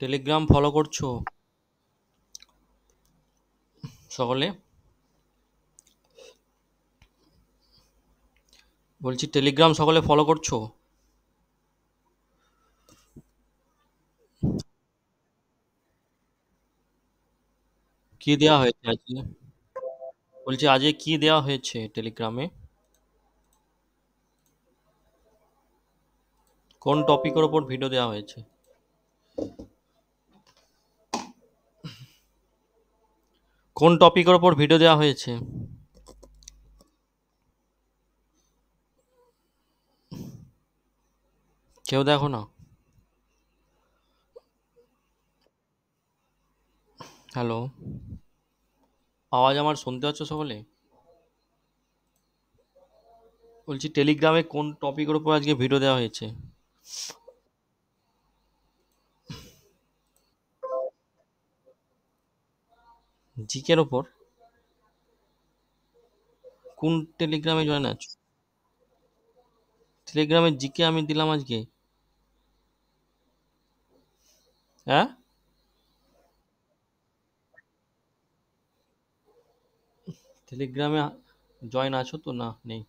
Telegram follow করছো সকলে? বলছি টেলিগ্রাম সকলে ফলো করছো? কি দেওয়া হয়েছে আজকে? বলছি আজকে কি দেওয়া হয়েছে টেলিগ্রামে? কোন টপিকের ওপর ভিডিও দেওয়া হয়েছে? কোন টপিকের ওপর ভিডিও দেওয়া হয়েছে? কেউ দেখো না? হ্যালো, আওয়াজ আমার শুনতে পাচ্ছ সকলে? বলছি টেলিগ্রামে কোন টপিকের ওপর আজকে ভিডিও দেওয়া হয়েছে? জিকের ওপর? কোন টেলিগ্রামে জয়েন আছো? টেলিগ্রামে জিকে আমি দিলাম আজকে? হ্যাঁ, টেলিগ্রামে জয়েন আছো তো? না, নেই।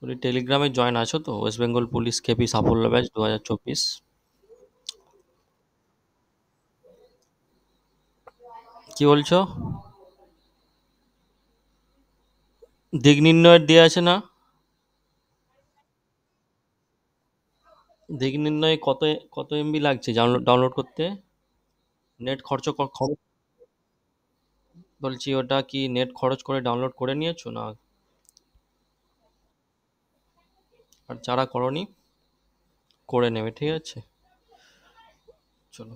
বলি টেলিগ্রামে জয়েন আছো তো? ওয়েস্ট বেঙ্গল পুলিশ কেপি সাফল্য ব্যাচ 2024। কি বলছো? দিক নির্ণয়ের দেয়া আছে না? দিক নির্ণয়ে কত এমবি লাগছে ডাউনলোড করতে? নেট খরচ বলছি ওটা কি নেট খরচ করে ডাউনলোড করে নিয়েছো না? আর যারা করনি করে নেবে, ঠিক আছে? চলো,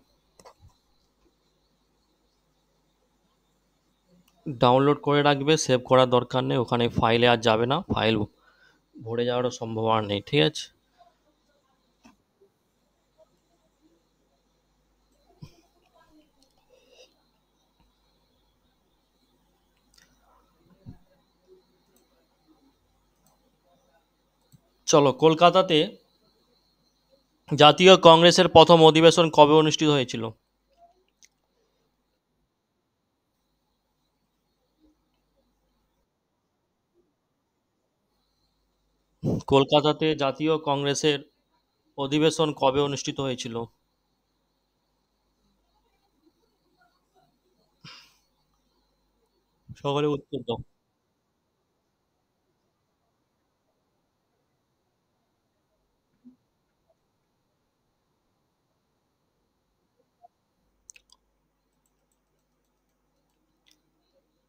ডাউনলোড করে রাখবে, সেভ করার দরকার নেই, ওখানে ফাইলে আর যাবে না, ফাইল ভরে যাওয়ারও সম্ভাবনা নেই, ঠিক আছে? চলো, কলকাতাতে জাতীয় কংগ্রেসের প্রথম অধিবেশন কবে অনুষ্ঠিত হয়েছিল? কলকাতাতে জাতীয় কংগ্রেসের অধিবেশন কবে অনুষ্ঠিত হয়েছিল? সকলে উত্তর দাও।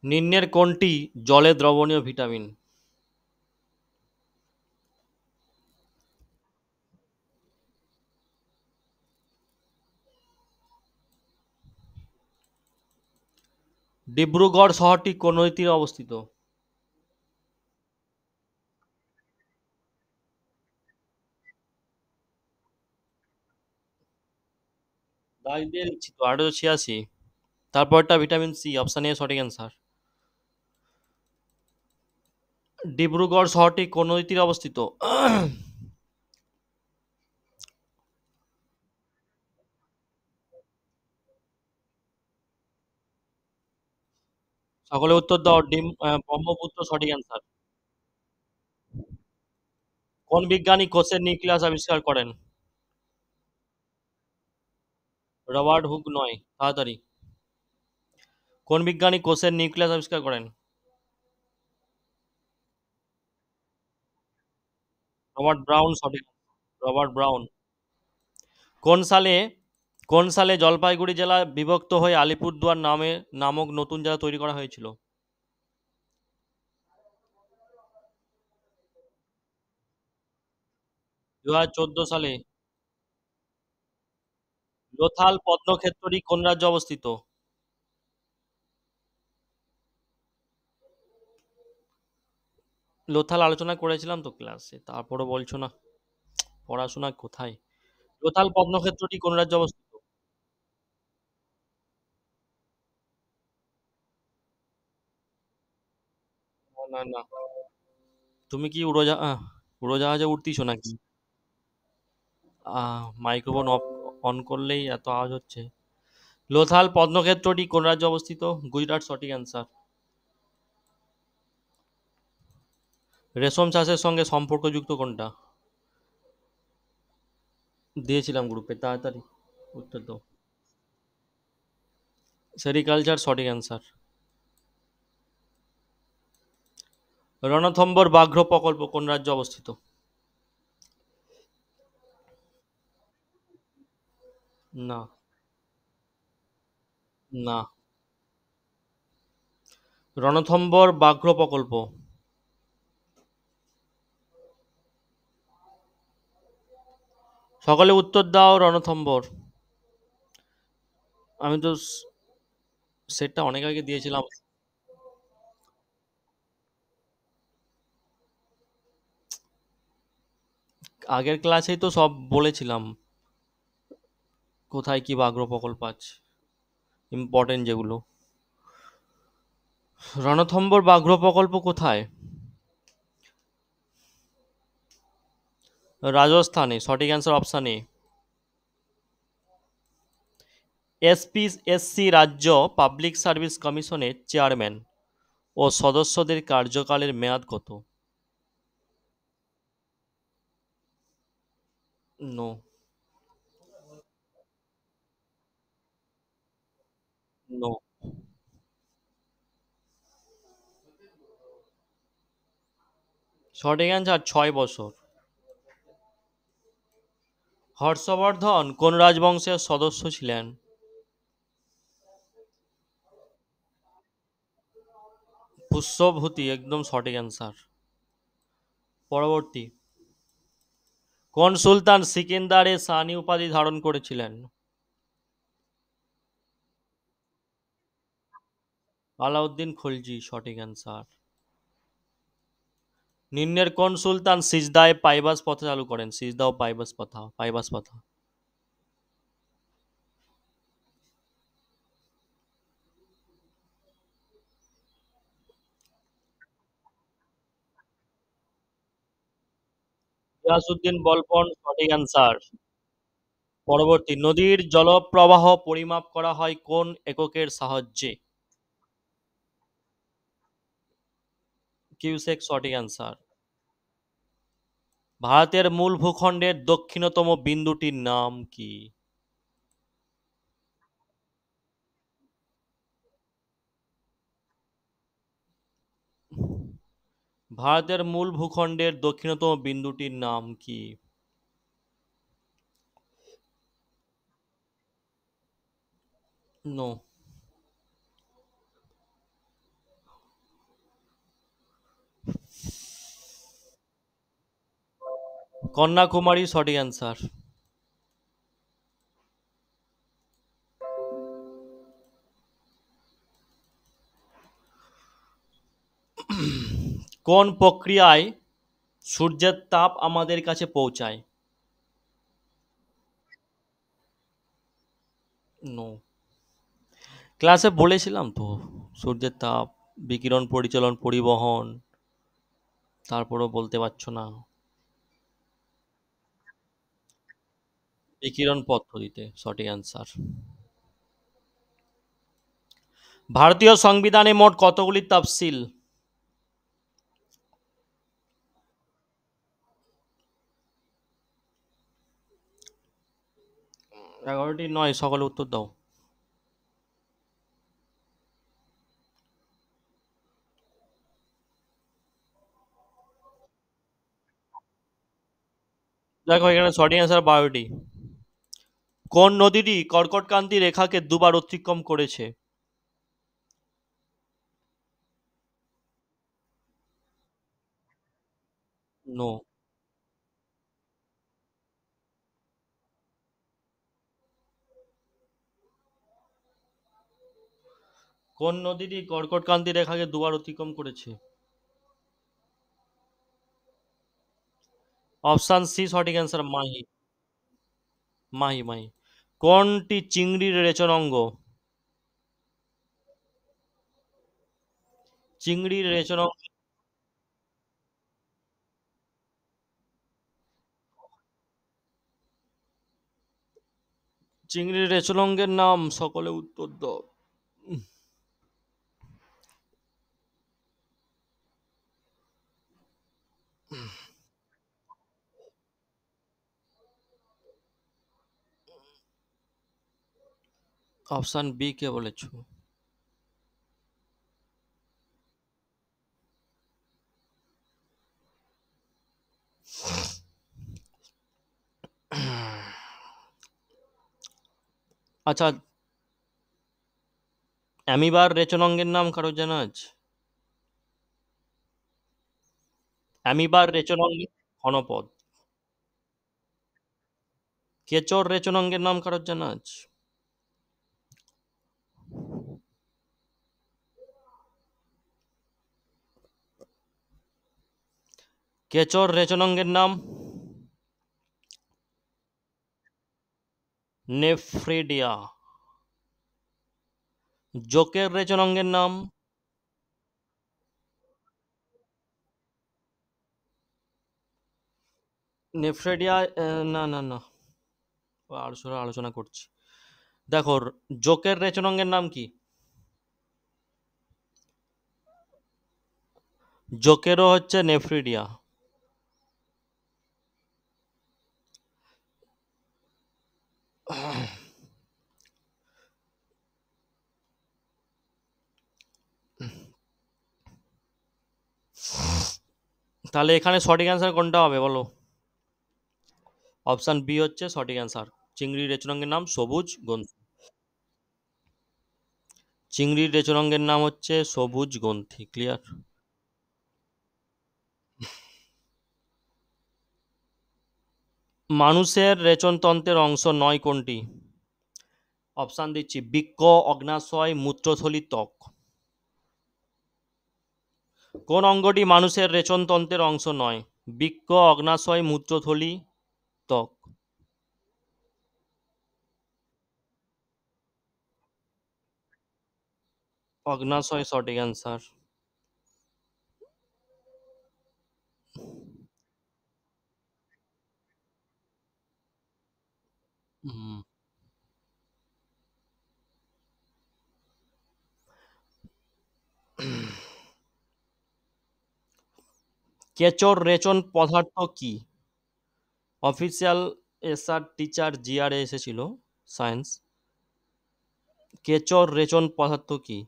নিম্নের কোনটি জলে দ্রবণীয় ভিটামিন? ডিব্রুগড় শহরটি কোন নদীর তীরে অবস্থিত? দাগ দিয়ে লিখছি তো, 1886। তারপরটা ভিটামিন সি, অপশন এ সঠিক অ্যান্সার। ডিব্রুগড় শহরটি কোন নদীর তীরে অবস্থিত? সকলে উত্তর দাও। ব্রহ্মপুত্র সঠিক অ্যান্সার। কোন বিজ্ঞানী কোষের নিউক্লিয়াস আবিষ্কার করেন? রবার্ট হুক নয়, তাড়াতাড়ি। কোন বিজ্ঞানী কোষের নিউক্লিয়াস আবিষ্কার করেন? রবার্ট ব্রাউন সঠিক। Robert brown. কোন সালে কোন সালে জলপাইগুড়ি জেলা বিভক্ত হয়ে আলিপুরদুয়ার নামক নতুন জেলা তৈরি করা হয়েছিল? 2014 সালে। লোথাল পদ্মক্ষেত্রটি কোন রাজ্যে অবস্থিত? লোথাল আলোচনা করেছিলাম তো ক্লাসে, তারপরও বলছো না। পড়াশোনা কোথায়? লোথাল পদ্মক্ষেত্রটি কোন রাজ্যে অবস্থিত? না, না, না। তুমি কি উড়োজাহাজে উঠতিছো নাকি? মাইক্রোফোন অন করলেই এত আওয়াজ হচ্ছে। লোথাল পদ্মক্ষেত্রটি কোন রাজ্যে অবস্থিত? গুজরাট সঠিক অ্যান্সার। রেশম চাষের সঙ্গে সম্পর্কযুক্ত কোনটা? দিয়েছিলাম গ্রুপে, তাড়াতাড়ি উত্তর দাও। সেরিকালচার সঠিক অ্যান্সার। রণথম্বর ব্যাঘ্র প্রকল্প কোন রাজ্যে অবস্থিত? না। না। রণথম্বর ব্যাঘ্র প্রকল্প। সকলে উত্তর দাও, রণথম্বর। আমি তো সেটটা অনেক আগে দিয়েছিলাম। আগের ক্লাসেই তো সব বলেছিলাম, কোথায় কি ব্যাঘ্র প্রকল্প আছে, ইম্পর্টেন্ট যেগুলো। রণথম্বর ব্যাঘ্র প্রকল্প কোথায়? রাজস্থানে সঠিক অ্যান্সার, অপশান এ। এসপিএসসি রাজ্য পাবলিক সার্ভিস কমিশনের চেয়ারম্যান ও সদস্যদের কার্যকালের মেয়াদ কত? নো। নো। সঠিক অ্যান্সার 6 বছর। হর্ষবর্ধন কোন রাজবংশের সদস্য ছিলেন? পুষ্যভূতি একদম সঠিক অ্যান্সার। পরবর্তী, কোন সুলতান সিকেন্দারে সানি উপাধি ধারণ করেছিলেন? আলাউদ্দিন খলজি সঠিক অ্যান্সার। নিম্নের কোন সুলতান সিজদায় পাইবাস প্রথা চালু করেন? সিজদা ও পাইবাস প্রথা। গিয়াসউদ্দিন বলবন সঠিক অ্যান্সার। পরবর্তী, নদীর জলপ্রবাহ পরিমাপ করা হয় কোন এককের সাহায্যে? কিউসেক সঠিক অ্যান্সার। ভারতের মূল ভূখণ্ডের দক্ষিণতম বিন্দুটির নাম কি? ভারতের মূল ভূখণ্ডের দক্ষিণতম বিন্দুটির নাম কি? নো। কন্যাকুমারী সঠিক অ্যান্সার। কোন প্রক্রিয়ায় সূর্যের তাপ আমাদের কাছে পৌঁছায়? নো। ক্লাসে বলেছিলাম তো, সূর্যের তাপ, বিকিরণ পরিচালন, পরিবহন, তারপরেও বলতে পারছো না। বিকিরণ পদ্ধতিতে সঠিক অ্যান্সার। ভারতীয় সংবিধানে মোট কতগুলি তফসিল? 11টি নয়, সকলে উত্তর দাও। দেখো এখানে সঠিক অ্যান্সার 12টি। কোন নদীটি কর্কটক্রান্তি রেখাকে দুবার অতিক্রম করেছে? নো। কোন নদীটি কর্কটক্রান্তি রেখাকে দুবার অতিক্রম করেছে? অপশান সি সঠিক অ্যান্সার, মাহি। মাহি। কোনটি চিংড়ির রেচনাঙ্গ? চিংড়ির রেচনাঙ্গ। চিংড়ির রেচলঙ্গের নাম সকলে উত্তর দাও। অপশন বি কে বলেছো? আচ্ছা, অ্যামিবার রেচলঙ্গের নাম কারো জানা আছে? অ্যামিবার রেচলঙ্গের ঘনপদ। কেচর রেচলঙ্গের নাম কারো জানা আছে? কেচর রেচলঙ্গের নাম নেফ্রিডিয়া। জোকের রেচলঙ্গের নাম নেফ্রেডিয়া। না না না, আলোচনা আলোচনা করছি। দেখো, জোকের রেচলঙ্গের নাম কি? জোকেরও হচ্ছে নেফ্রিডিয়া। তাহলে এখানে সঠিক অ্যান্সার কোনটা হবে বলো? অপশন বি হচ্ছে সঠিক অ্যান্সার। চিংড়ির রেচলঙ্গের নাম সবুজ গ্রন্থি। চিংড়ির রেচলঙ্গের নাম হচ্ছে সবুজ গ্রন্থি। ক্লিয়ার? মানুষের রেচনতন্ত্রের অংশ নয় কোনটি? অপশান দিচ্ছি: বৃক্ক, অগ্নাশয়, মূত্রথলি, ত্বক। কোন অঙ্গটি মানুষের রেচনতন্ত্রের অংশ নয়? বৃক্ক, অগ্নাশয়, মূত্রথলি, ত্বক। অগ্নাশয় সঠিক অ্যান্সার। হুম। কেচর রেচন পদার্থ কি? অফিসিয়াল এসআর টিচার জিআরএ এসেছিল সায়েন্স। কেচর রেচন পদার্থ কি?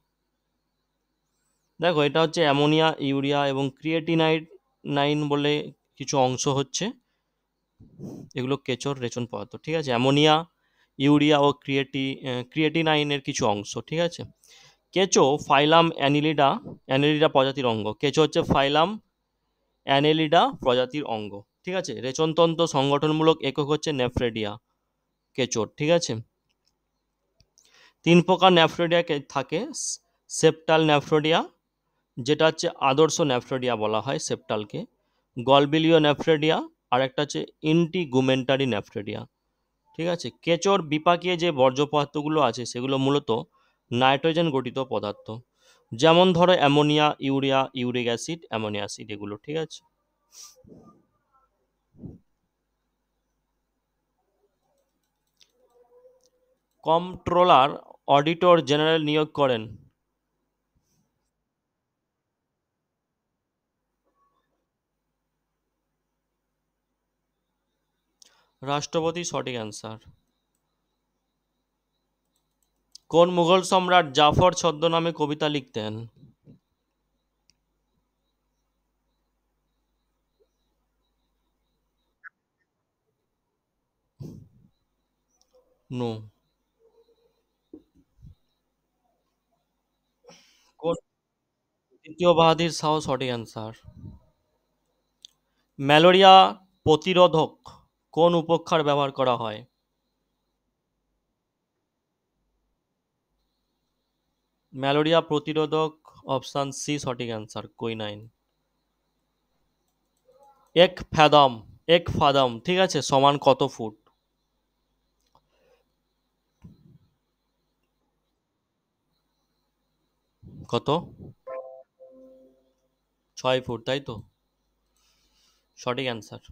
দেখো, এটা হচ্ছে অ্যামোনিয়া, ইউরিয়া এবং ক্রিয়েটিনাইড নাইন বলে কিছু অংশ হচ্ছে, এগুলো কেচর রেচন পদার্থ। ঠিক আছে? অ্যামোনিয়া, ইউরিয়া ও ক্রিয়েটিনাইনের কিছু অংশ। ঠিক আছে? কেঁচো ফাইলাম অ্যানিলিডা, অ্যানেলিডা প্রজাতির অঙ্গ। কেঁচো হচ্ছে ফাইলাম অ্যানেলিডা প্রজাতির অঙ্গ। ঠিক আছে? রেচনতন্ত্র সংগঠনমূলক একক হচ্ছে নেফ্রেডিয়া কেঁচোর। ঠিক আছে? তিন প্রকার নেফ্রেডিয়া থাকে। সেপ্টাল নেফ্রেডিয়া, যেটা হচ্ছে আদর্শ নেফ্রেডিয়া বলা হয় সেপ্টালকে। গলবিলীয় নেফ্রেডিয়া, আর একটা হচ্ছে ইন্টিগুমেন্টারি নেফ্রেডিয়া। ঠিক আছে? কেঁচোর বিপাকীয় যে বর্জ্য পদার্থগুলো আছে সেগুলো মূলত নাইট্রোজেন গঠিত পদার্থ, যেমন ধরো ammonia, urea, uric acid, ammonia acid, এগুলো। ঠিক আছে? কম্পট্রোলার অডিটর জেনারেল নিয়োগ করেন? রাষ্ট্রপতি সঠিক অ্যান্সার। কোন মুঘল সম্রাট জাফর ছদ্মনামে কবিতা লিখতেন? নো। কোন দ্বিতীয় বাহাদুর শাহ সঠিক অ্যান্সার। ম্যালেরিয়া প্রতিরোধক কোন উপক্ষার ব্যবহার করা হয়? ম্যালেরিয়া প্রতিরোধক, অপশান সি সঠিক অ্যান্সার, কুইনাইন। এক ফাদাম, ঠিক আছে, সমান কত ফুট? কত? 6 ফুট, তাই তো? সঠিক অ্যান্সার।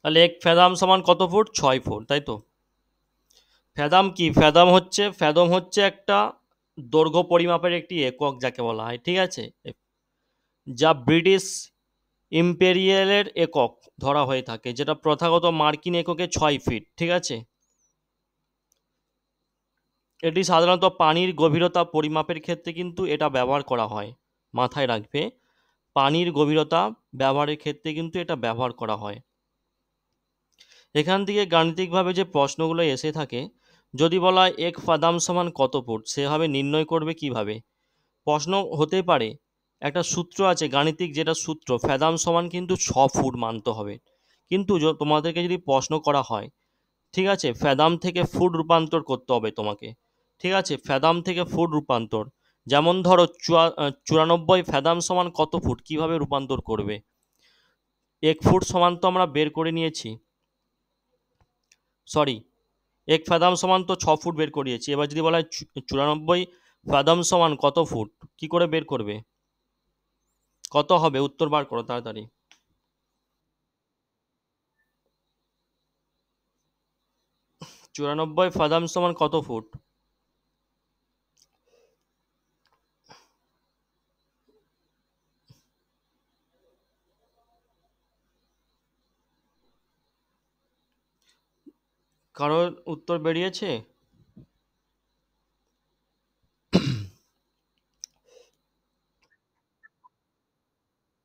তাহলে এক ফ্যাদাম সমান কত ফুট? 6 ফুট, তাই তো? ফ্যাদাম কি? ফ্যাদম হচ্ছে একটা দৈর্ঘ্য পরিমাপের একটি একক যাকে বলা হয়, ঠিক আছে? যা ব্রিটিশ ইম্পেরিয়ালের একক ধরা হয়ে থাকে, যেটা প্রথাগত মার্কিন এককে 6 ফিট, ঠিক আছে? এটি সাধারণত পানির গভীরতা পরিমাপের ক্ষেত্রে কিন্তু এটা ব্যবহার করা হয়, মাথায় রাখবে। পানির গভীরতা ব্যবহারের ক্ষেত্রে কিন্তু এটা ব্যবহার করা হয়। এখান থেকে গাণিতিকভাবে যে প্রশ্নগুলো এসে থাকে, যদি বলা হয় এক ফাদাম সমান কত ফুট, সেভাবে নির্ণয় করবে কিভাবে? প্রশ্ন হতে পারে, একটা সূত্র আছে গাণিতিক, যেটা সূত্র ফ্যাদাম সমান কিন্তু 6 ফুট মানতে হবে। কিন্তু তোমাদেরকে যদি প্রশ্ন করা হয়, ঠিক আছে, ফ্যাদাম থেকে ফুট রূপান্তর করতে হবে তোমাকে, ঠিক আছে, ফ্যাদাম থেকে ফুট রূপান্তর। যেমন ধরো 94 ফ্যাদাম সমান কত ফুট, কিভাবে রূপান্তর করবে? 1 ফুট সমান তো আমরা বের করে নিয়েছি, সরি, 1 ফ্যাদাম সমান তো 6 ফুট বের করিয়েছি। এবার যদি বলা হয় 94 ফ্যাদাম সমান কত ফুট, কি করে বের করবে? কত হবে? উত্তর বার করো তাড়াতাড়ি। 94 ফাদাম সমান কত ফুট? কারোর উত্তর বেরিয়েছে?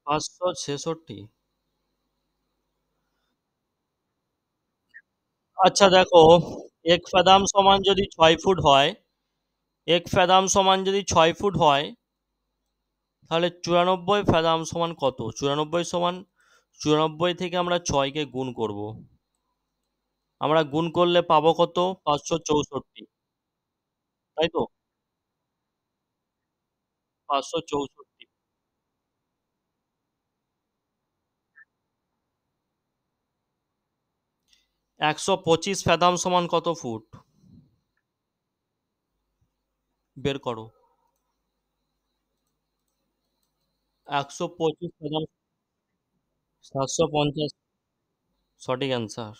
566। আচ্ছা দেখো, এক ফ্যাদাম সমান যদি 6 ফুট হয়, এক ফ্যাদাম সমান যদি 6 ফুট হয়, তাহলে 94 ফ্যাদাম সমান কত? 94 থেকে আমরা 6কে গুণ করব। আমরা গুণ করলে পাবো কত? 564, তাই তো? 564। 125 ফ্যাদাম সমান কত ফুট? বের করো। 125 ফ্যাদাম 750, সঠিক অ্যান্সার।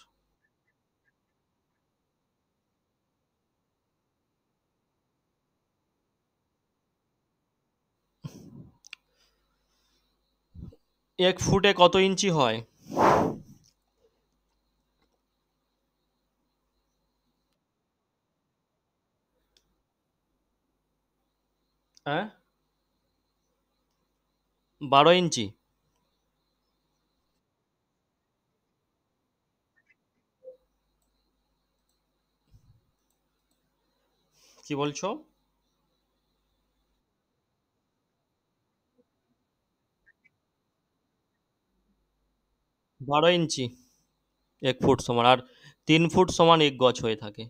1 ফুটে কত ইঞ্চি হয়? হ্যাঁ, 12 ইঞ্চি। কি বলছো? 12 ইঞ্চি 1 ফুট সমান, আর 3 ফুট সমান 1 গজ হয়ে থাকে।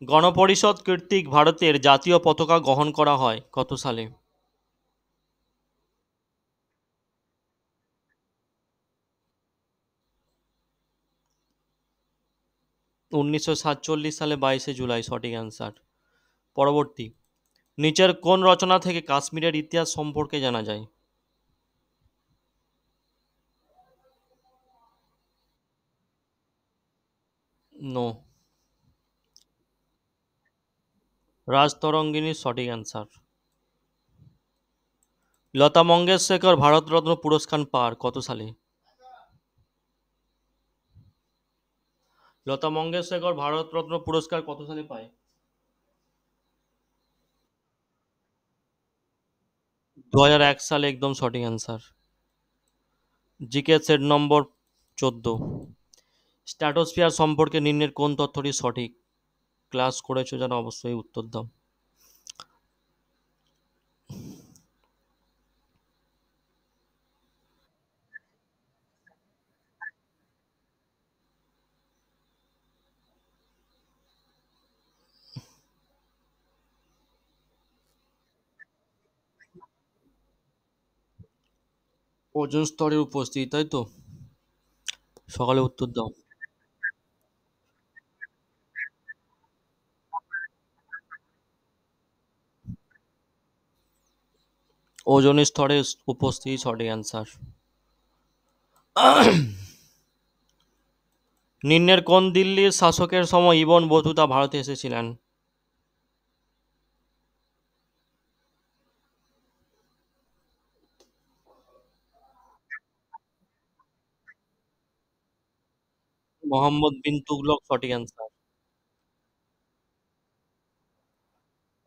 গণপরিষদ কর্তৃক ভারতের জাতীয় পতাকা গ্রহণ করা হয় কত সালে? 1947 সালে 22শে জুলাই, সঠিক অ্যান্সার। পরবর্তী, নিচের কোন রচনা থেকে কাশ্মীরের ইতিহাস সম্পর্কে জানা যায়? নো। রাজতরঙ্গিনী সঠিক অ্যান্সার। লতা মঙ্গেশকর ভারতরত্ন পুরস্কার পার কত সালে? লতা মঙ্গেশকর ভারতরত্ন পুরস্কার কত সালে পায়? 2001 সালে, একদম সঠিক answer. GK set number 14, stratosphere সম্পর্কে নিম্নের কোন তথ্যটি সঠিক? ক্লাস করেছো যারা অবশ্যই উত্তর দাও। ওজোন স্তরের উপস্থিতি, তাই তো? সকালে উত্তর দাও। ওজোন স্তরের উপস্থিতি সঠিক অ্যান্সার। নিম্নের কোন দিল্লির শাসকের সময় ইবন বতুতা ভারতে এসেছিলেন? মোহাম্মদ বিন তুগলক সঠিক অ্যান্সার।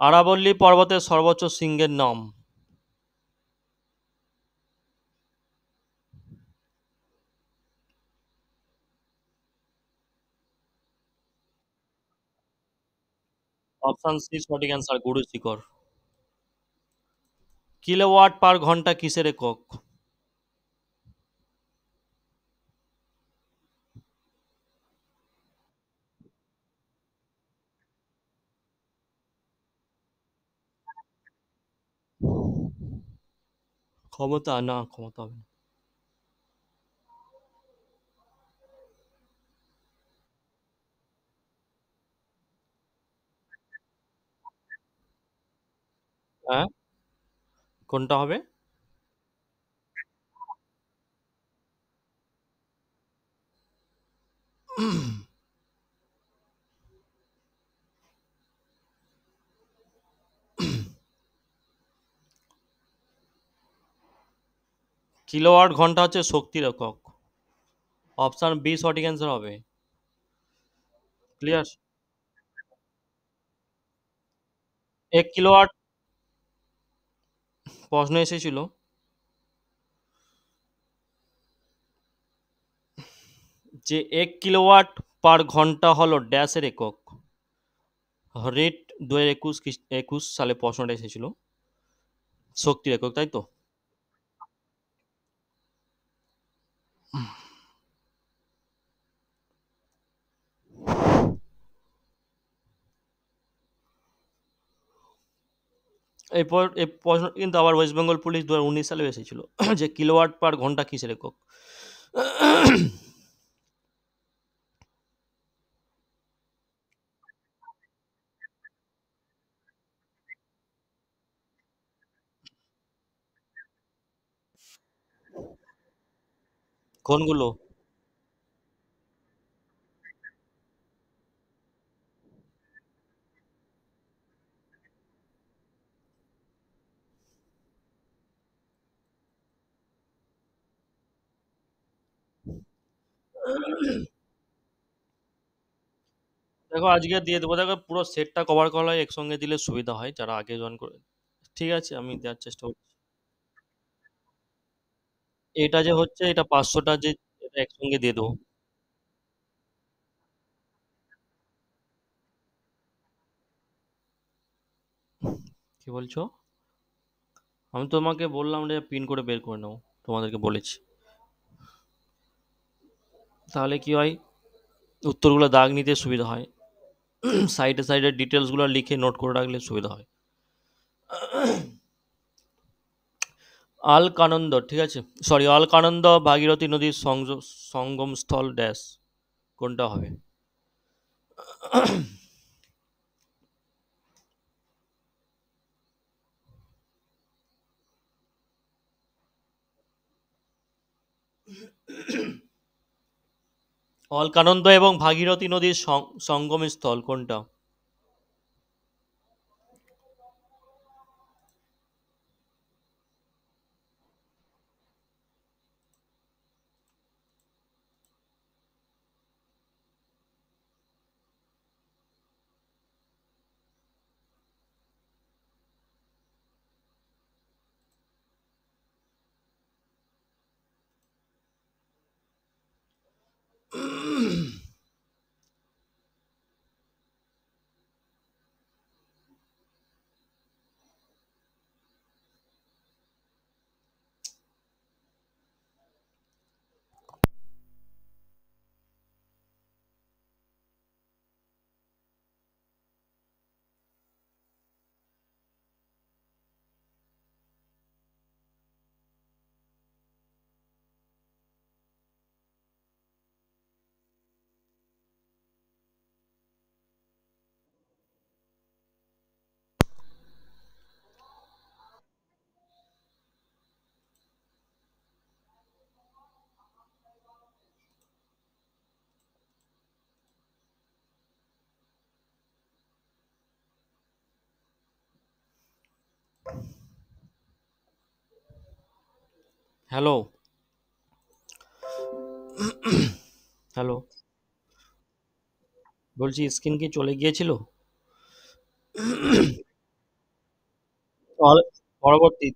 আরাবল্লী পর্বতের সর্বোচ্চ শৃঙ্গের নাম? অপশন সি সঠিক অ্যান্সার, গুরু শিখর। কিলোওয়াট পার ঘন্টা কিসের একক? ক্ষমতা না, ক্ষমতা হবে না। হ্যাঁ, কোনটা হবে? কিলোওয়াট ঘন্টা হচ্ছে শক্তির একক। অপশন বি সঠিক অ্যান্সার হবে। ক্লিয়ার। 1 কিলোওয়াট, প্রশ্ন এসেছিল যে 1 কিলোওয়াট পার ঘন্টা হলো ড্যাশের একক। রেট 2021 সালে প্রশ্নটা এসেছিল। শক্তির একক, তাই তো? এরপর এই প্রশ্ন কিন্তু আবার ওয়েস্ট বেঙ্গল পুলিশ 2019 সালে এসেছিল যে কিলোওয়াট পার ঘন্টা কিসের একক। কোনগুলো? দেখো আজকে দিয়ে দেবো, দেখো পুরো সেটটা কভার করা হয় একসঙ্গে দিলে সুবিধা হয় যারা আগে জয়েন করে। ঠিক আছে, আমি দেওয়ার চেষ্টা করছি। এটা যে হচ্ছে এটা 500টা যে, এটা একসঙ্গে দিয়ে দেবো। কি বলছো? আমি তোমাকে বললাম যে পিন করে বের করে নাও, তোমাদেরকে বলেছি। তাহলে কি হয়, উত্তরগুলো দাগ নিতে সুবিধা হয়। সাইডে সাইডে ডিটেলসগুলো লিখে নোট করে রাখলে সুবিধা হয়। আলকানন্দ, ঠিক আছে, সরি, অলকানন্দ ভাগীরথী নদীর সঙ্গমস্থল ড্যাশ, কোনটা হবে? অলকানন্দ এবং ভাগীরথী নদীর সঙ্গমস্থল কোনটা? Hello, hello. বলছি স্ক্রিন কি চলে গিয়েছিল? অল পরবর্তী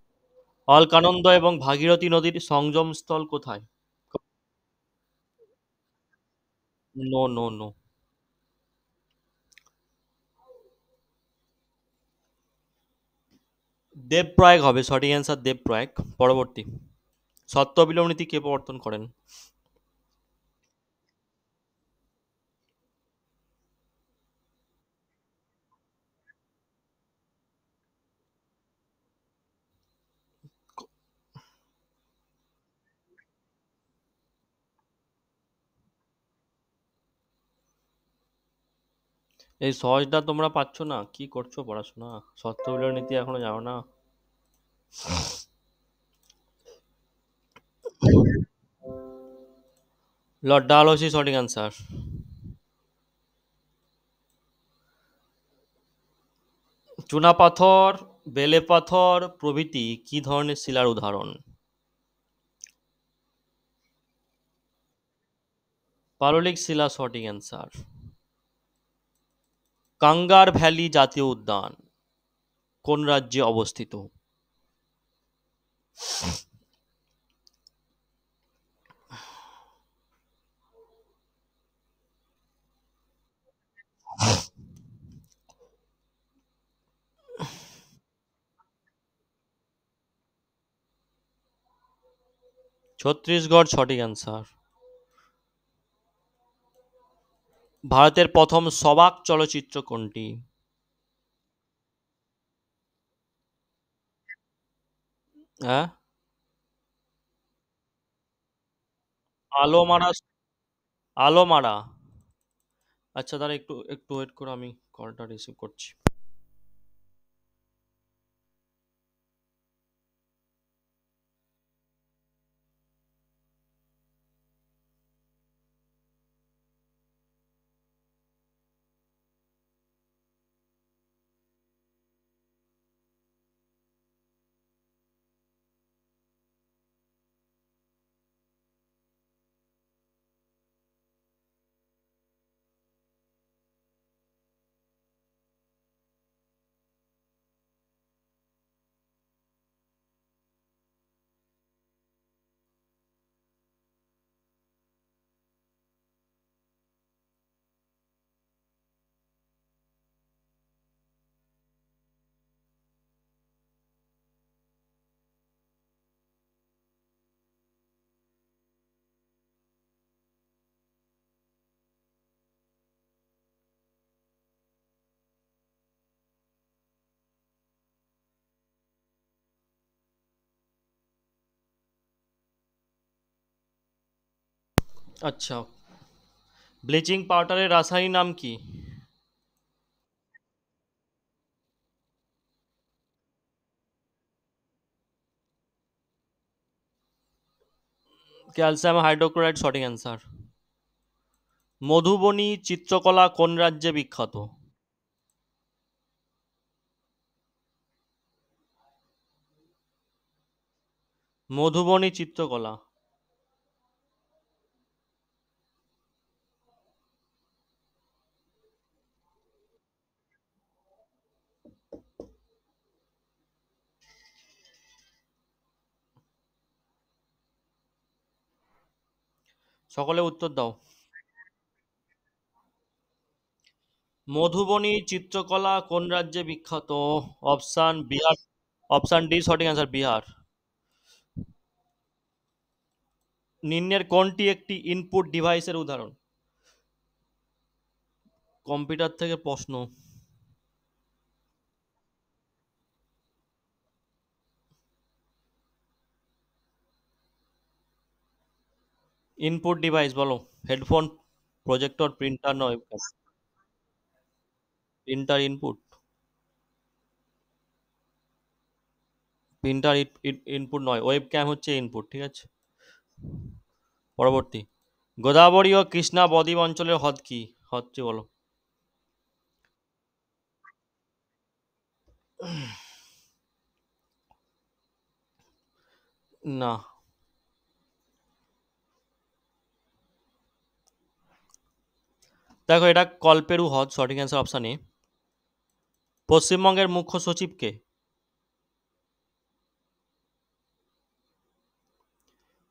অলকানন্দা এবং ভাগীরথী নদীর সঙ্গমস্থল কোথায়? No, no, no. দেবপ্রয়াগ হবে সঠিক অ্যান্সার দেবপ্রয়াগ। পরবর্তী সত্য বিলোপ নীতি কে প্রবর্তন করেন? এই সহজটা তোমরা পাচ্ছ না, কি করছো পড়াশোনা? সত্য বিলোপ নীতি এখনো জানো না? লর্ড ডালহৌসি সঠিক অ্যান্সার। চুনাপাথর, বেলে পাথর প্রভৃতি কি ধরনের শিলার উদাহরণ? পাললিক শিলা সঠিক অ্যান্সার। কাঙ্গার ভ্যালি জাতীয় উদ্যান কোন রাজ্যে অবস্থিত? 'ছত্তিশগড়' সঠিক অ্যান্সার। ভারতের প্রথম সবাক চলচ্চিত্র কোনটি? হ্যাঁ? আলোমারা, আলোমারা। আচ্ছা দাঁড়া, একটু একটু ওয়েট করো, আমি কলটা রিসিভ করছি। আচ্ছা, ব্লিচিং পাউডারের রাসায়নিক নাম কি? ক্যালসিয়াম হাইড্রোক্লোরাইড সঠিক অ্যান্সার। মধুবনী চিত্রকলা কোন রাজ্যে বিখ্যাত? মধুবনী চিত্রকলা। সকলে উত্তর দাও। মধুবনী চিত্রকলা কোন রাজ্যে বিখ্যাত? অপশান বিহার। অপশান ডি সঠিক অ্যান্সার বিহার। নিম্নের কোনটি একটি ইনপুট ডিভাইসের উদাহরণ? কম্পিউটার থেকে প্রশ্ন। ইনপুট ডিভাইস বলো। হেডফোন, প্রজেক্টর, প্রিন্টার নয় webcam. Printer input. Printer input নয়, ওয়েবক্যাম হচ্ছে ইনপুট, ঠিক আছে। পরবর্তী গোদাবরী ও কৃষ্ণা বদ্বীপ অঞ্চলের হ্রদ কি? হচ্ছে বলো। না। দেখো এটা কল্পেরু হ্রদ, সঠিক অ্যান্সার অপশান এ। পশ্চিমবঙ্গের মুখ্য সচিব কে?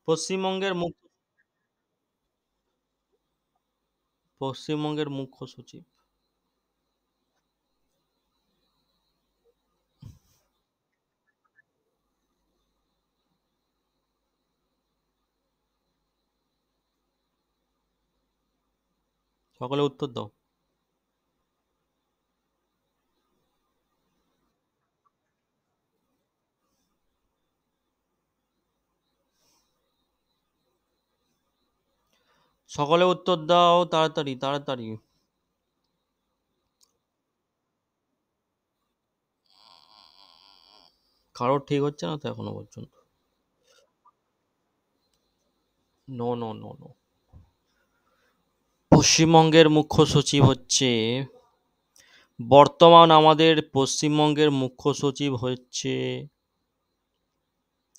পশ্চিমবঙ্গের পশ্চিমবঙ্গের মুখ্য সচিব। সকলে উত্তর দাও। সকলে উত্তর দাও, তাড়াতাড়ি তাড়াতাড়ি। কারোর ঠিক হচ্ছে না তো এখনো পর্যন্ত। No no no no. পশ্চিমবঙ্গের মুখ্য সচিব হচ্ছে, বর্তমান আমাদের পশ্চিমবঙ্গের মুখ্য সচিব হচ্ছে,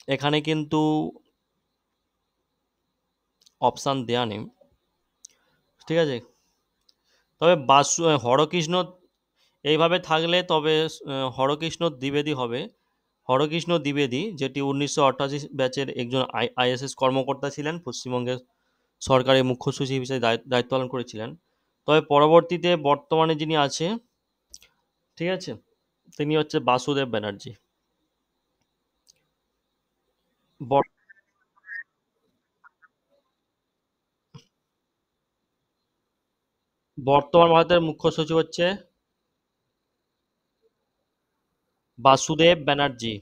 এখানে কিন্তু অপশান দেয়া নেই, ঠিক আছে। তবে হরকৃষ্ণ এইভাবে থাকলে তবে হরকৃষ্ণ দ্বিবেদী হবে। হরকৃষ্ণ দ্বিবেদী, যেটি 1988 ব্যাচের একজন আইএসএস কর্মকর্তা ছিলেন, পশ্চিমবঙ্গের সরকারের মুখ্য সচিব হিসেবে দায়িত্ব পালন করেছিলেন। তবে পরবর্তীতে বর্তমানে যিনি আছে, ঠিক আছে, তিনি হচ্ছে বাসুদেব ব্যানার্জি। বর- বর্তমান ভারতের মুখ্য সচিব হচ্ছে বাসুদেব ব্যানার্জি।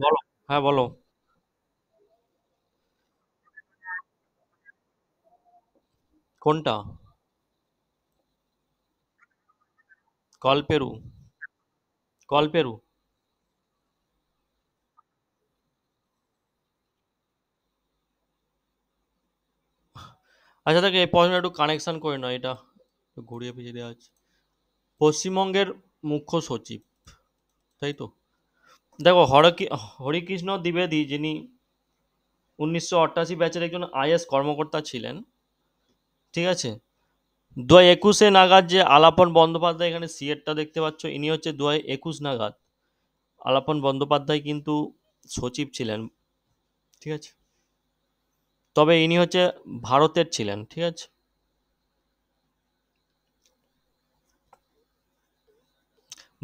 বলো। হ্যাঁ বলো। কোনটা? কল্পেরু। কল্পেরু। আচ্ছা দেখো, এই প্রশ্নটা একটু কানেকশন করে নাও, এটা একটু ঘুরিয়ে পেঁচিয়ে দেওয়া আছে। পশ্চিমবঙ্গের মুখ্য সচিব, তাই তো। দেখো হরিকৃষ্ণ দ্বিবেদী, যিনি 1988 ব্যাচের একজন আইএস কর্মকর্তা ছিলেন, ঠিক আছে। 2021 নাগাদ যে আলাপন বন্দ্যোপাধ্যায়, এখানে সিএরটা দেখতে পাচ্ছ, ইনি হচ্ছে 2021 নাগাদ আলাপন বন্দ্যোপাধ্যায় কিন্তু সচিব ছিলেন, ঠিক আছে। তবে ইনি হচ্ছে ভারতের ছিলেন, ঠিক আছে।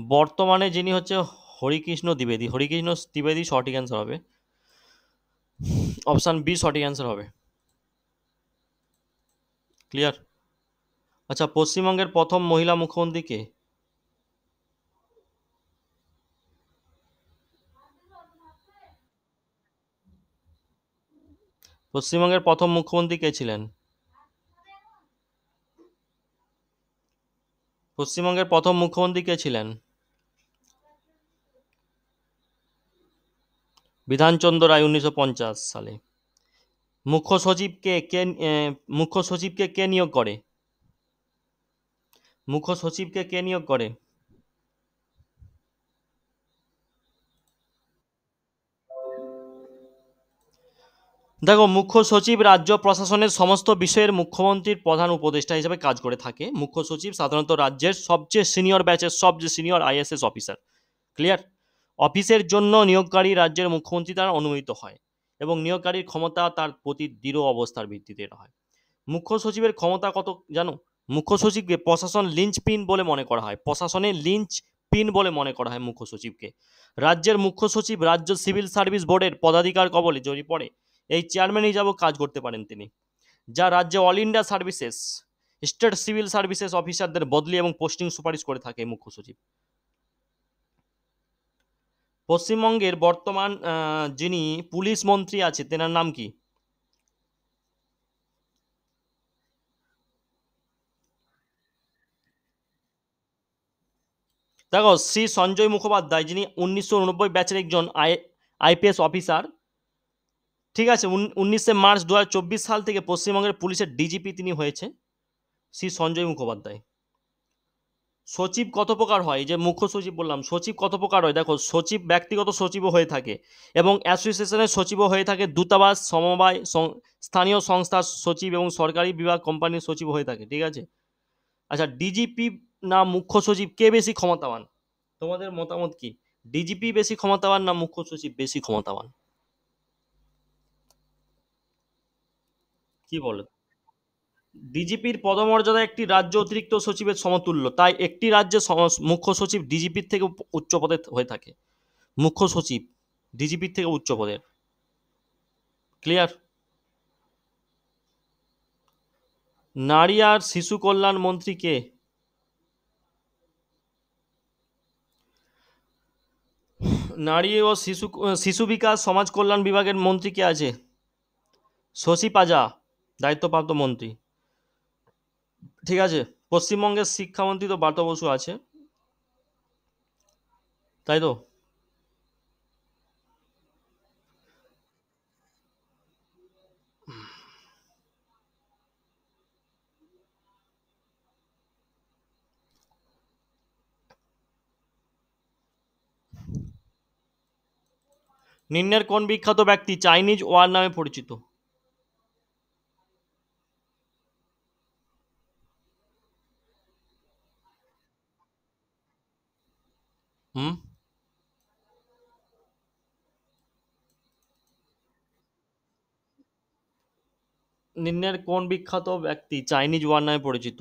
বর্তমানে যিনি হচ্ছে হরিকৃষ্ণ দ্বিবেদী, হরিকৃষ্ণ দ্বিবেদী সঠিক অ্যান্সার হবে, অপশান বি সঠিক অ্যান্সার হবে। ক্লিয়ার? আচ্ছা, পশ্চিমবঙ্গের প্রথম মহিলা মুখ্যমন্ত্রী কে? পশ্চিমবঙ্গের প্রথম মুখ্যমন্ত্রী কে ছিলেন? পশ্চিমবঙ্গের প্রথম মুখ্যমন্ত্রী কে ছিলেন? বিধানচন্দ্র রায়, 1950 সালে। মুখ্য সচিবকে কে মুখ্য সচিবকে কে নিয়োগ করে? মুখ্য সচিবকে কে নিয়োগ করে? দেখো, মুখ্য সচিব রাজ্য প্রশাসনের সমস্ত বিষয়ের মুখ্যমন্ত্রীর প্রধান উপদেষ্টা হিসেবে কাজ করে থাকে। মুখ্য সচিব সাধারণত রাজ্যের সবচেয়ে সিনিয়র ব্যাচের সবচেয়ে সিনিয়র আইএসএস অফিসার। ক্লিয়ার? অফিসের জন্য নিয়োগকারী রাজ্যের মুখ্যমন্ত্রী দ্বারা অনুমোদিত হয় এবং নিয়োগকারীর ক্ষমতা তার প্রতি দৃঢ় অবস্থার ভিত্তিতে এটা হয়। মুখ্য সচিবের ক্ষমতা কত জানো? মুখ্য সচিবকে প্রশাসন লিঞ্চ পিন বলে মনে করা হয়, প্রশাসনের লিঞ্চ পিন বলে মনে করা হয় মুখ্য সচিবকে। রাজ্যের মুখ্য সচিব রাজ্য সিভিল সার্ভিস বোর্ডের পদাধিকার কবলে যদি পড়ে, এই চেয়ারম্যান হিসাবেও কাজ করতে পারেন তিনি, যা রাজ্যে all India services state civil services অফিসারদের বদলি এবং পোস্টিং সুপারিশ করে থাকে মুখ্য সচিব। পশ্চিমবঙ্গের বর্তমান যিনি পুলিশ মন্ত্রী আছে, তেনার নাম কি? দেখো, সঞ্জয় মুখোপাধ্যায়, যিনি 1989 ব্যাচের একজন আইপিএস অফিসার, ঠিক আছে, 19 মার্চ 2024 সাল থেকে পশ্চিমবঙ্গের পুলিশের ডিজিপি তিনি হয়েছে শ্রী সঞ্জয় মুখোপাধ্যায়। সচিব কত প্রকার হয়? এই যে মুখ্য সচিব বললাম, সচিব কত প্রকার হয় দেখো, সচিব ব্যক্তিগত সচিবও হয়ে থাকে এবং অ্যাসোসিয়েশনের সচিবও হয়ে থাকে, দূতাবাস, সমবায়, স্থানীয় সংস্থার সচিব এবং সরকারি বিভাগ কোম্পানির সচিব হয়ে থাকে। ঠিক আছে, আচ্ছা ডিজিপি না মুখ্য সচিব, কে বেশি ক্ষমতাবান? তোমাদের মতামত কি? ডিজিপি বেশি ক্ষমতাবান না মুখ্য সচিব বেশি ক্ষমতাবান? কি বলে? ডিজিপির পদমর্যাদা একটি রাজ্য অতিরিক্ত সচিবের সমতুল্য, তাই একটি রাজ্যে মুখ্য সচিব ডিজিপির থেকে উচ্চ পদে হয়ে থাকে। মুখ্য সচিব ডিজিপির থেকে উচ্চ পদের। ক্লিয়ার? নারী আর শিশু কল্যাণ মন্ত্রী কে? নারী ও শিশু বিকাশ সমাজ কল্যাণ বিভাগের মন্ত্রী কে আছে? শশী পাজা, দায়িত্বপ্রাপ্ত মন্ত্রী। ঠিক আছে, পশ্চিমবঙ্গের শিক্ষামন্ত্রী তো ব্রাত্য বসু আছে, তাই তো? নিম্নের কোন বিখ্যাত ব্যক্তি চাইনিজ ওয়ার নামে পরিচিত? হুম, নিম্নের কোন বিখ্যাত ব্যক্তি চাইনিজ ওয়ার নামে পরিচিত?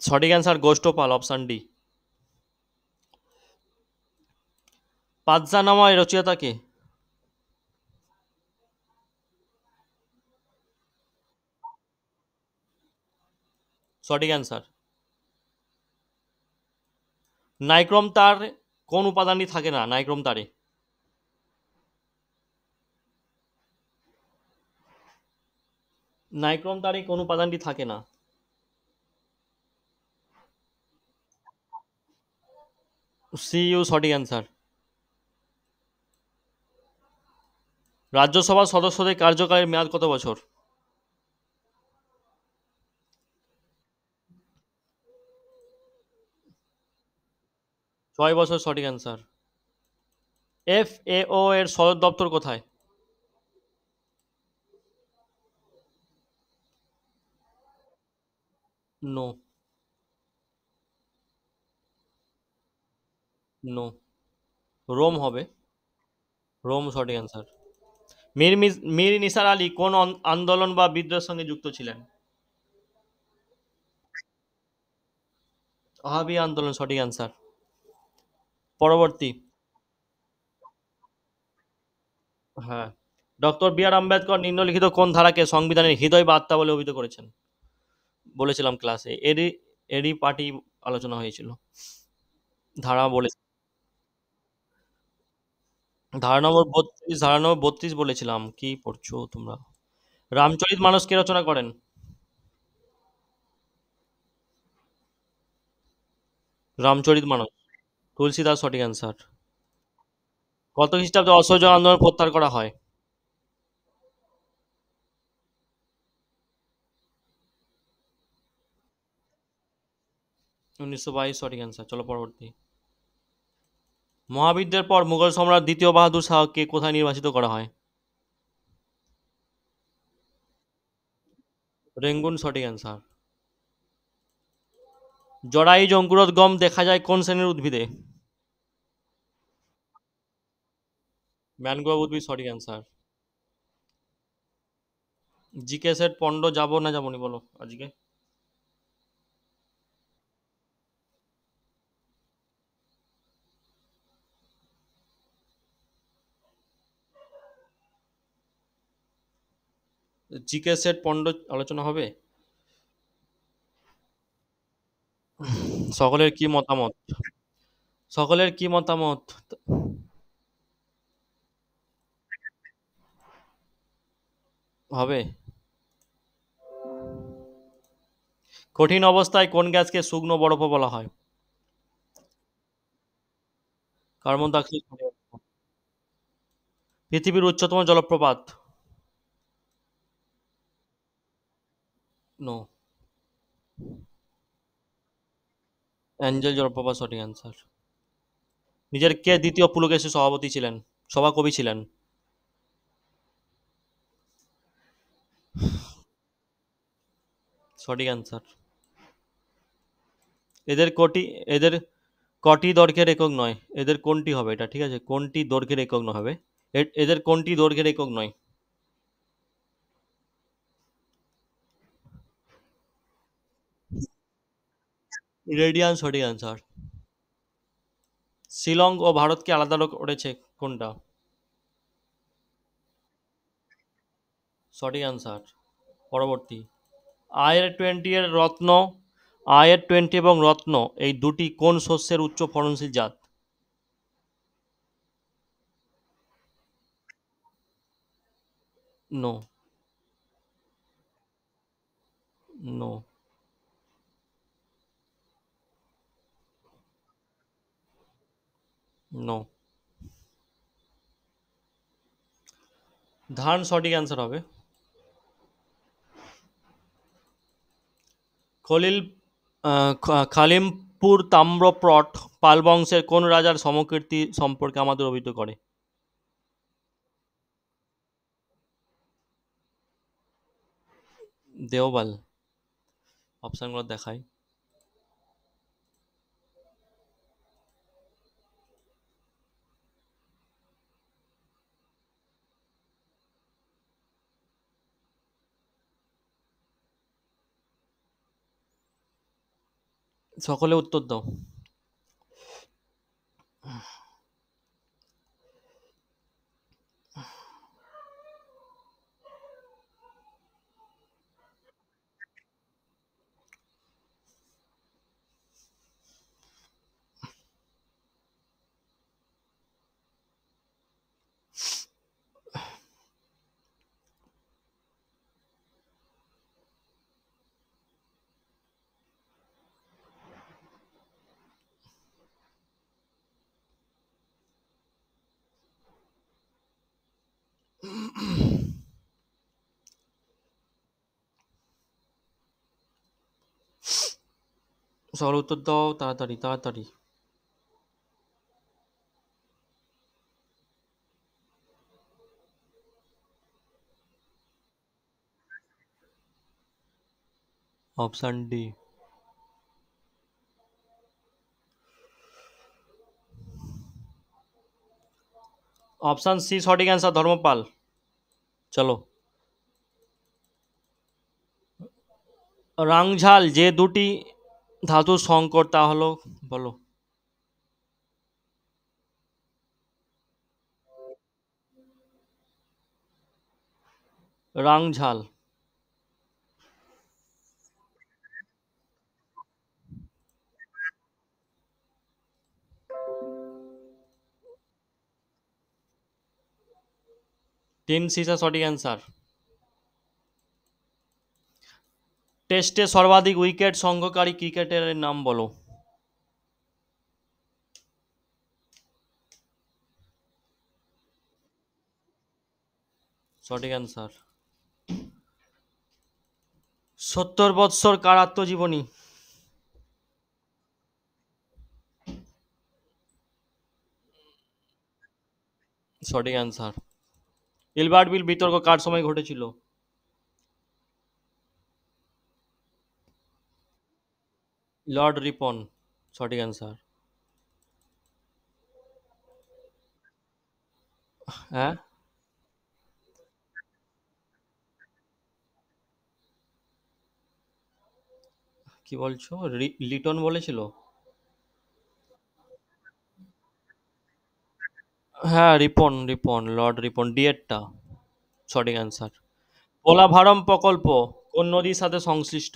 সঠিক অ্যান্সার গোষ্ঠপাল, অপশন ডি। পাঁচজানামা এর রচয়িতা কে? সঠিক অ্যান্সার। নাইক্রোম তার কোন উপাদানটি থাকে না? নাইক্রোম তারে নাইক্রোম তারে কোন উপাদানটি থাকে না? সিইউ সঠিক অ্যান্সার। রাজ্যসভার সদস্যদের কার্যকালের মেয়াদ কত বছর? 6 বছর, সঠিক অ্যান্সার। এফএও এর সদর দপ্তর কোথায়? নো। নো, রোম হবে। রোম সঠিক অ্যান্সার। মীর নিসার আলী কোন আন্দোলন বা বিদ্রোহের সঙ্গে যুক্ত ছিলেন? ওহাবি আন্দোলন, সঠিক অ্যান্সার। পরবর্তী। হ্যাঁ, ডক্টর বি আর আম্বেদকর নিম্নলিখিত কোন ধারাকে সংবিধানের হৃদয় বা আত্মা বলে অভিহিত করেছেন? বলেছিলাম ক্লাসে, এরই এরই পার্টি আলোচনা হয়েছিল। ধারা বলে, ধারা নম্বর 32 বলেছিলাম। কি পড়ছো তোমরা? রামচরিত মানস কে রচনা করেন? রামচরিত মানস, তুলসীদাস সঠিক অ্যান্সার। কত খ্রিস্টাব্দে অসহযোগ আন্দোলন প্রত্যাহার করা হয়? 1922 সঠিক অ্যান্সার। চলো পরবর্তী। মহাবিদ্যের পর মুঘল সম্রাট দ্বিতীয় বাহাদুর শাহকে কোথায় নির্বাসিত করা হয়? রেঙ্গুন সঠিক অ্যান্সার। জরায়ুজ অঙ্কুরোদ্গম দেখা যায় কোন শ্রেণীর উদ্ভিদে? ম্যানগ্রোভ উদ্ভিদ, সঠিক অ্যান্সার। জিকে সেট পন্ড যাবো না যাবনি বলো আজকে? জিকে সেট পন্ড আলোচনা হবে। সকলের কি মতামত? সকলের কি মতামত? হবে। কঠিন অবস্থায় কোন গ্যাসকে শুকনো বরফ বলা হয়? কার্বন ডাই অক্সাইড সঠিক answer। পৃথিবীর উচ্চতম জলপ্রপাত? নো। অ্যাঞ্জেল জলপ্রপাত সঠিক অ্যান্সার। নিজের কে দ্বিতীয় পুলকেশী সভাপতি ছিলেন, সভাকবি ছিলেন? সঠিক অ্যান্সার। এদের কটি এদের কটি দৈর্ঘ্যের একক নয়? এদের কোনটি হবে এটা, ঠিক আছে? কোনটি দৈর্ঘ্যের একক ন হবে? এদের কোনটি দৈর্ঘ্যের একক নয়? রেডিয়ান সঠিক অ্যান্সার। শিলং ও ভারতকে আলাদা করেছে কোনটা? সঠিক অ্যান্সার। পরবর্তী। আয়ের টোয়েন্টি এর রত্ন আয়ের টোয়েন্টি এবং রত্ন এই দুটি কোন শস্যের উচ্চ ফলনশীল জাত? নো। নো। নো। ধান সঠিক অ্যান্সার হবে। খলিল খালিমপুর তাম্রপট পাল বংশের কোন রাজার সমকীর্তি সম্পর্কে আমাদের অভিহিত করে? দেওবাল। অপশনগুলো দেখায়। সকলে উত্তর দাও। সকলে উত্তর দাও, তাড়াতাড়ি তাড়াতাড়ি। Option D. অপশন সি সঠিক অ্যান্সার, ধর্মপাল। চলো। রাংঝাল যে দুটি ধাতুর সংকর তা হলো, বলো। রাংঝাল। টিন সিসা সঠিক অ্যান্সার। টেস্টে সর্বাধিক উইকেট সংগ্রহকারী ক্রিকেটারের নাম বলো। সঠিক অ্যান্সার। 70 বৎসর কার আত্মজীবনী? সঠিক অ্যান্সার। ইলবার্ট বিল বিতর্ক কার সময় ঘটেছিল? লর্ড রিপন। সঠিক অ্যান্সার। হ্যাঁ। কি বলছো? লিটন বলেছিল? হ্যাঁ, রিপন রিপন, লর্ড রিপন, ডিএটটা। সঠিক অ্যান্সার। পোলাভারম প্রকল্প কোন নদীর সাথে সংশ্লিষ্ট?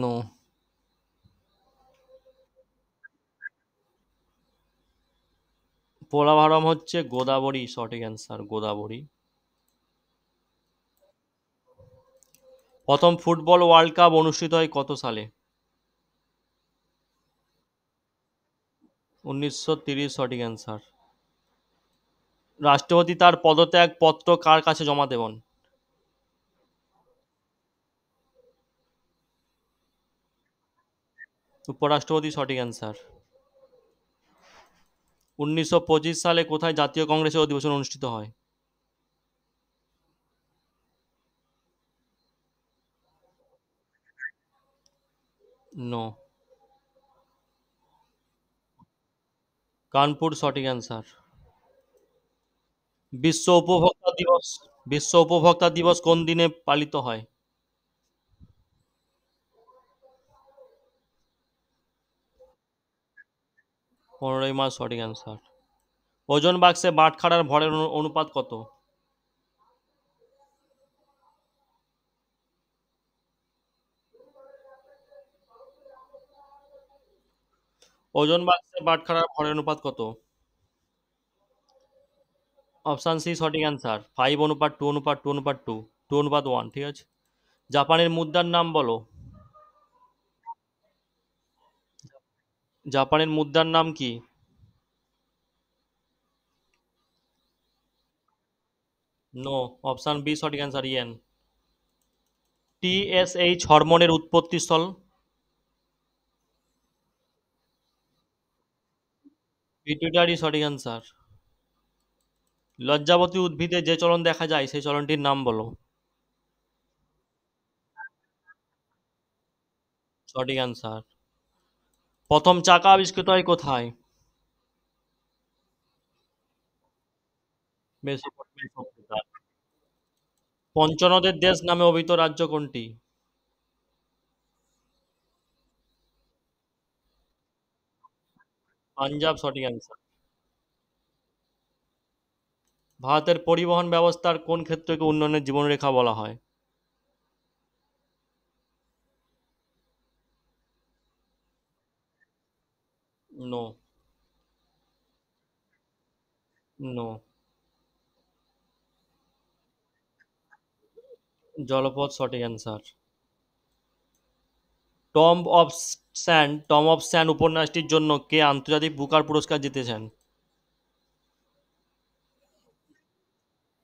নো। পোলাভারম হচ্ছে গোদাবরী, সঠিক অ্যান্সার গোদাবরী। প্রথম ফুটবল ওয়ার্ল্ড কাপ অনুষ্ঠিত হয় কত সালে? 1930 সঠিক অ্যান্সার। রাষ্ট্রপতি তার পদত্যাগ পত্র কার কাছে জমা দেবেন? উপরাষ্ট্রপতি সঠিক অ্যান্সার। 1925 সালে কোথায় জাতীয় কংগ্রেসের অধিবেশন অনুষ্ঠিত হয়? নো। কানপুর সঠিক অ্যান্সার। বিশ্ব উপভোক্তা দিবস বিশ্ব উপভোক্তা দিবস কোন দিনে পালিত হয়? 15ই মার্চ সঠিক অ্যান্সার। ওজন বাক্সে বাটখারার ভরের অনুপাত কত? ওজন বাক্সে বাটখারার ভরের অনুপাত কত? অপশান সি সঠিক অ্যান্সার। 5:2:2:2 2:1, ঠিক আছে। জাপানের মুদ্রার নাম বলো। জাপানের মুদ্রার নাম কি? নো। অপশান বি সঠিক অ্যান্সার, ইয়েন। টিএসএইচ হরমোনের উৎপত্তিস্থল? পিটুইটারি সঠিক অ্যান্সার। লজ্জাবতী উদ্ভিদে যে চলন দেখা যায় সেই চলনটির নাম বলো। সঠিক অ্যান্সার। প্রথম চাকা আবিষ্কৃত হয় কোথায়? মেসোপটেমিয়া সভ্যতায়। পঞ্চনদের দেশ নামে অভিহিত রাজ্য কোনটি? পাঞ্জাব সঠিক অ্যান্সার। ভারতের পরিবহন ব্যবস্থার কোন ক্ষেত্রকে উন্নয়নের জীবনরেখা বলা হয়? নো। নো। জলপথ সঠিক অ্যান্সার। টম অফ স্যান্ড উপন্যাসটির জন্য কে আন্তর্জাতিক বুকার পুরস্কার জিতেছেন?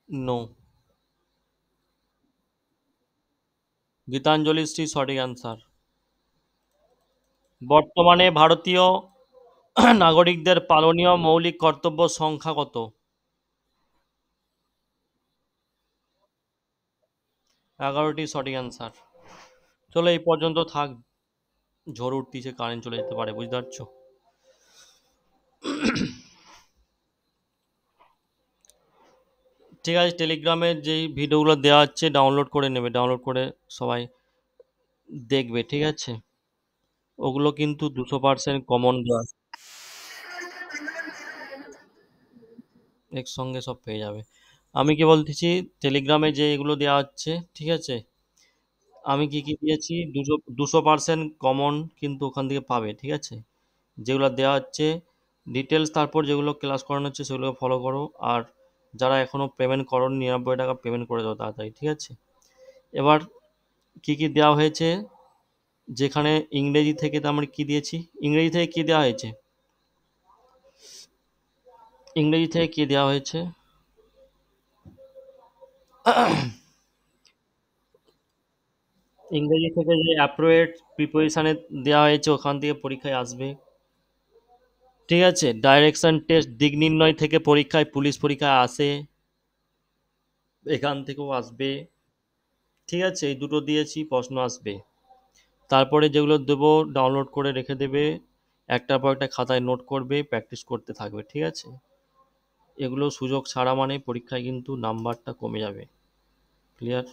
নো। গীতাঞ্জলি শ্রী সঠিক অ্যান্সার। বর্তমানে ভারতীয় নাগরিকদের পালনীয় মৌলিক কর্তব্য সংখ্যা কত? 11টি সঠিক অ্যান্সার। চলো এই পর্যন্ত থাক। ঝড় উঠতিছে, কারেন্ট চলে যেতে পারে, বুঝতে পারছো? ঠিক আছে, টেলিগ্রামে যেই ভিডিওগুলো দেওয়া হচ্ছে ডাউনলোড করে নেবে, ডাউনলোড করে সবাই দেখবে, ঠিক আছে। ওগুলো কিন্তু 200% কমন দেওয়া, একসঙ্গে সব পেয়ে যাবে। আমি কি বলতেছি, টেলিগ্রামে যে এগুলো দেওয়া হচ্ছে, ঠিক আছে, আমি কি কি দিয়েছি, 200% কমন কিন্তু ওখান থেকে পাবে, ঠিক আছে। যেগুলো দেওয়া হচ্ছে ডিটেলস, তারপর যেগুলো ক্লাস করানো হচ্ছে সেগুলো ফলো করো। আর যারা এখনো পেমেন্ট করো, 99 টাকা পেমেন্ট করে দাও তাড়াতাড়ি, ঠিক আছে। এবার কি কি দেওয়া হয়েছে, যেখানে ইংরেজি থেকে তো আমরা কি দিয়েছি, ইংরেজি থেকে কি দেওয়া হয়েছে, ইংরেজি থেকে কি দেওয়া হয়েছে, ইংরেজি থেকে যে অ্যাপ্রোপ্রিয়েট প্রিপোজিশনে দেওয়া হয়েছে ওখান থেকে পরীক্ষায় আসবে, ঠিক আছে। ডাইরেকশন টেস্ট দিক নির্ণয় থেকে পরীক্ষায় পুলিশ পরীক্ষায় আসে, এখান থেকেও আসবে, ঠিক আছে। এই দুটো দিয়েছি, প্রশ্ন আসবে। তারপরে যেগুলো দেবো ডাউনলোড করে রেখে দেবে, একটার পর একটা খাতায় নোট করবে, প্র্যাকটিস করতে থাকবে, ঠিক আছে। এগুলো সুযোগ ছাড়া মানে পরীক্ষায় কিন্তু নাম্বারটা কমে যাবে। ক্লিয়ার?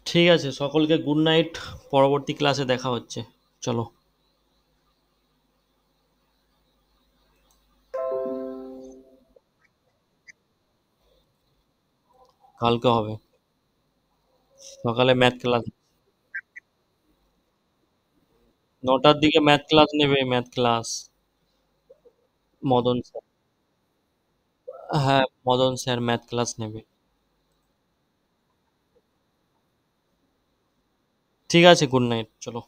ঠিক আছে, সকলকে গুড নাইট। পরবর্তী ক্লাসে দেখা হচ্ছে। চলো। কালকে হবে, সকালে ম্যাথ ক্লাস। 9টার দিকে ম্যাথ ক্লাস নেবে, ম্যাথ ক্লাস। মদন স্যার। হ্যাঁ, মদন স্যার ম্যাথ ক্লাস নেবে। ঠিক আছে, গুড নাইট, চলো।